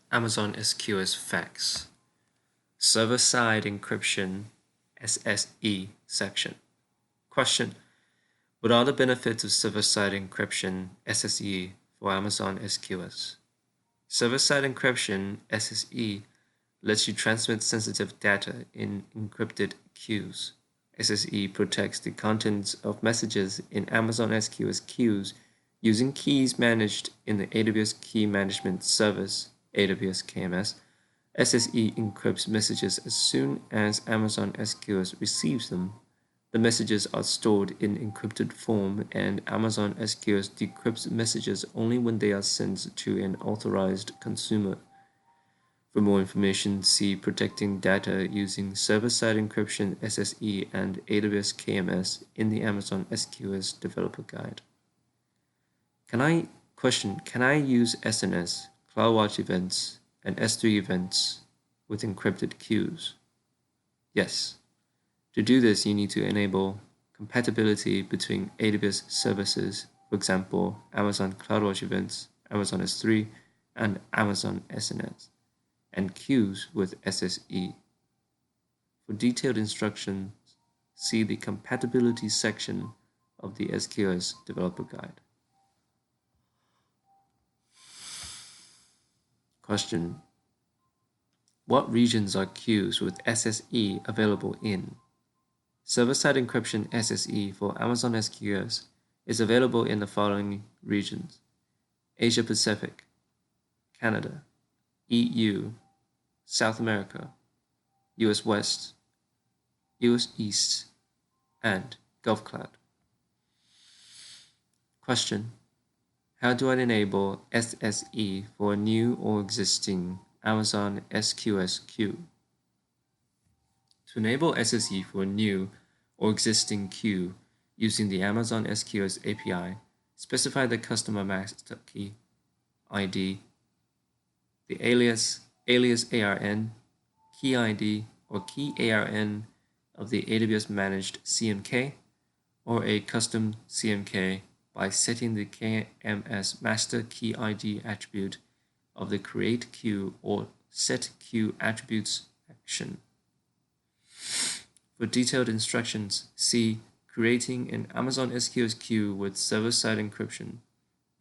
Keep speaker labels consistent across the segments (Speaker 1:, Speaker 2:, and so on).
Speaker 1: Amazon SQS FAQs, Server-Side Encryption SSE section. Question: what are the benefits of server-side encryption SSE for Amazon SQS? Server-side encryption SSE lets you transmit sensitive data in encrypted queues. SSE protects the contents of messages in Amazon SQS queues using keys managed in the AWS Key Management Service, AWS KMS. SSE encrypts messages as soon as Amazon SQS receives them. The messages are stored in encrypted form, and Amazon SQS decrypts messages only when they are sent to an authorized consumer. For more information, see Protecting Data Using Server-Side Encryption SSE and AWS KMS in the Amazon SQS Developer Guide. Can I use SNS, CloudWatch events, and S3 events with encrypted queues? Yes. To do this, you need to enable compatibility between AWS services, for example, Amazon CloudWatch events, Amazon S3, and Amazon SNS, and queues with SSE. For detailed instructions, see the compatibility section of the SQS Developer Guide. Question: what regions are queues with SSE available in? Server-side encryption SSE for Amazon SQS is available in the following regions: Asia Pacific, Canada, EU, South America, US West, US East, and Gulf Cloud. Question: how do I enable SSE for a new or existing Amazon SQS queue? To enable SSE for a new or existing queue using the Amazon SQS API, specify the customer master key ID, the alias ARN, key ID, or key ARN of the AWS managed CMK or a custom CMK by setting the KMS master key ID attribute of the create queue or set queue attributes action. For detailed instructions, see Creating an Amazon SQS queue with server-side encryption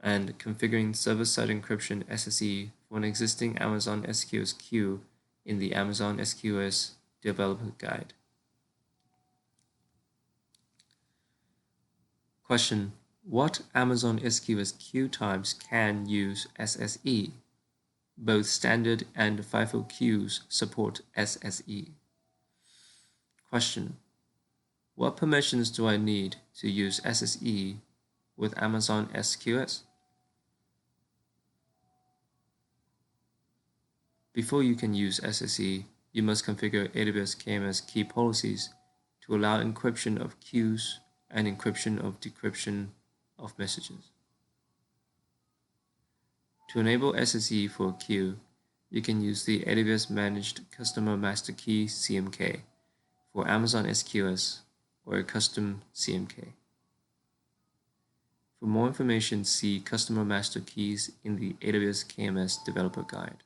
Speaker 1: and Configuring server-side encryption SSE for an existing Amazon SQS queue in the Amazon SQS Developer Guide. Question: what Amazon SQS queue types can use SSE? Both standard and FIFO queues support SSE. Question: what permissions do I need to use SSE with Amazon SQS? Before you can use SSE, you must configure AWS KMS key policies to allow encryption of queues and encryption of decryption of messages. To enable SSE for a queue, you can use the AWS Managed Customer Master Key CMK for Amazon SQS or a custom CMK. For more information, see Customer Master Keys in the AWS KMS Developer Guide.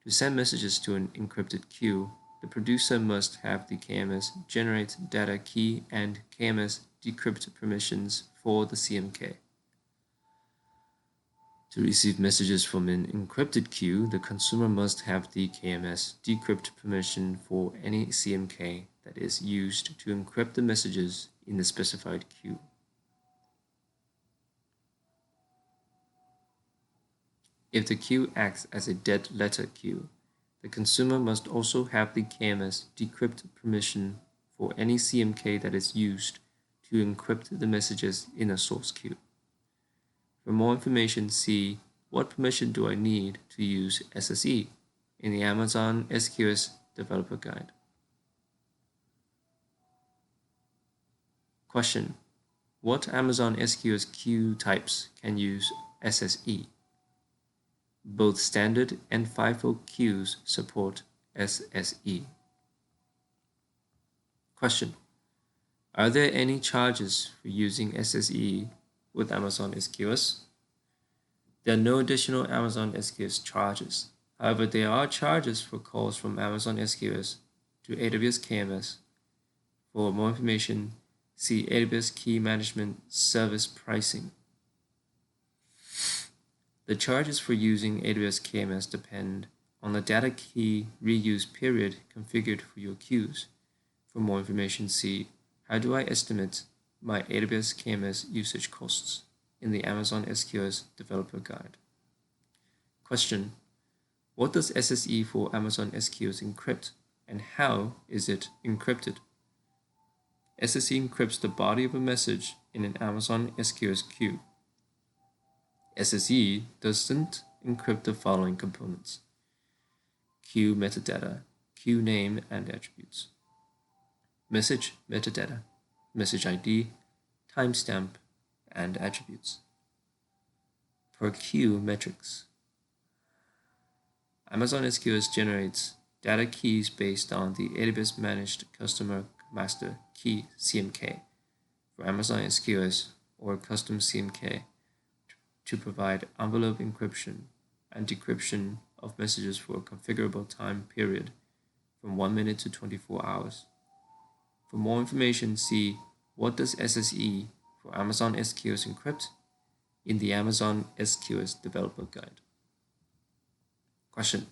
Speaker 1: To send messages to an encrypted queue, the producer must have the KMS generate data key and KMS decrypt permissions for the CMK. To receive messages from an encrypted queue, the consumer must have the KMS decrypt permission for any CMK that is used to encrypt the messages in the specified queue. If the queue acts as a dead letter queue, the consumer must also have the KMS decrypt permission for any CMK that is used to encrypt the messages in a source queue. For more information, see What permission do I need to use SSE in the Amazon SQS Developer Guide. Question: what Amazon SQS queue types can use SSE? Both standard and FIFO queues support SSE. Question: are there any charges for using SSE with Amazon SQS? There are no additional Amazon SQS charges. However, there are charges for calls from Amazon SQS to AWS KMS. For more information, see AWS Key Management Service Pricing. The charges for using AWS KMS depend on the data key reuse period configured for your queues. For more information, see How do I estimate my AWS KMS usage costs in the Amazon SQS Developer Guide. Question: what does SSE for Amazon SQS encrypt, and how is it encrypted? SSE encrypts the body of a message in an Amazon SQS queue. SSE doesn't encrypt the following components: queue metadata, queue name and attributes, message metadata, message ID, timestamp, and attributes. Per queue metrics. Amazon SQS generates data keys based on the AWS Managed Customer Master Key (CMK) for Amazon SQS or custom CMK to provide envelope encryption and decryption of messages for a configurable time period from 1 minute to 24 hours. For more information, see What does SSE for Amazon SQS encrypt in the Amazon SQS Developer Guide. Question: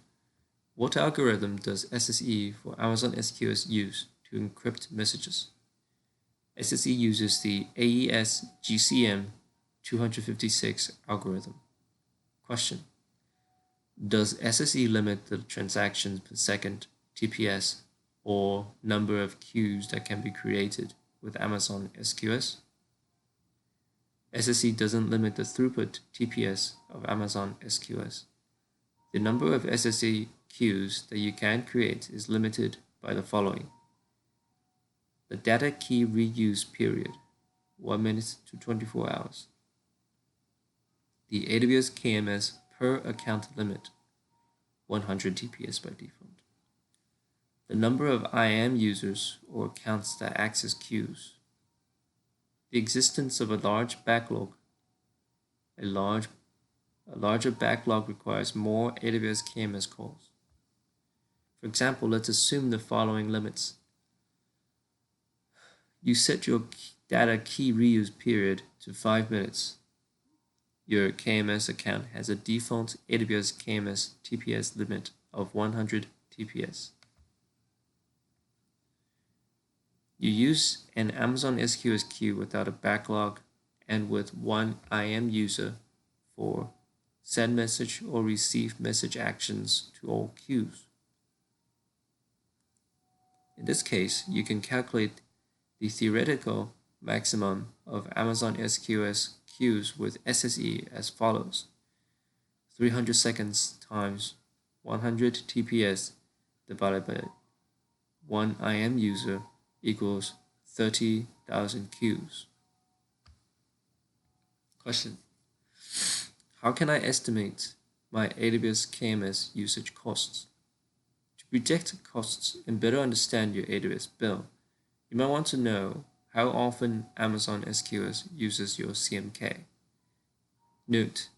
Speaker 1: what algorithm does SSE for Amazon SQS use to encrypt messages? SSE uses the AES GCM 256 algorithm. Question: does SSE limit the transactions per second (TPS) or number of queues that can be created with Amazon SQS? SSE doesn't limit the throughput (TPS) of Amazon SQS. The number of SSE queues that you can create is limited by the following: the data key reuse period, 1 minute to 24 hours. The AWS KMS per account limit, 100 TPS by default. The number of IAM users or accounts that access queues. The existence of a large backlog. A larger backlog requires more AWS KMS calls. For example, let's assume the following limits. You set your data key reuse period to 5 minutes. Your KMS account has a default AWS KMS TPS limit of 100 TPS. You use an Amazon SQS queue without a backlog and with one IAM user for send message or receive message actions to all queues. In this case, you can calculate the theoretical maximum of Amazon SQS queues with SSE as follows: 300 seconds times 100 TPS divided by one IAM user equals 30,000 queues. Question: how can I estimate my AWS KMS usage costs? To predict costs and better understand your AWS bill, you might want to know how often Amazon SQS uses your CMK. Note: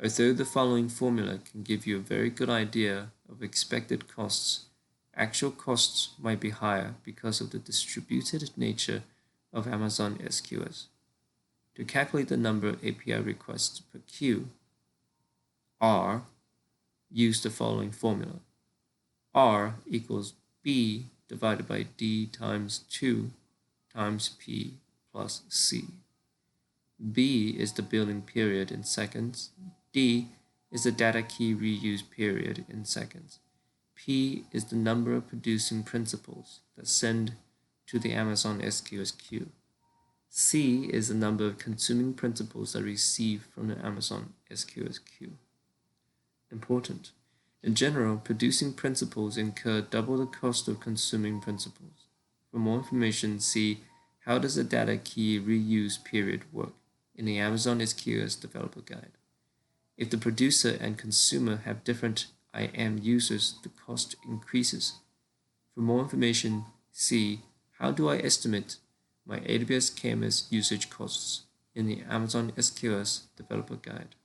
Speaker 1: although the following formula can give you a very good idea of expected costs, actual costs might be higher because of the distributed nature of Amazon SQS. To calculate the number of API requests per queue, R, use the following formula. R equals B divided by D times 2 times P plus C. B is the building period in seconds. D is the data key reuse period in seconds. P is the number of producing principals that send to the Amazon SQS queue. C is the number of consuming principals that receive from the Amazon SQS queue. Important: in general, producing principals incur double the cost of consuming principals. For more information, see How does the data key reuse period work in the Amazon SQS Developer Guide. If the producer and consumer have different IAM users, the cost increases. For more information, see How do I estimate my AWS KMS usage costs in the Amazon SQS Developer Guide.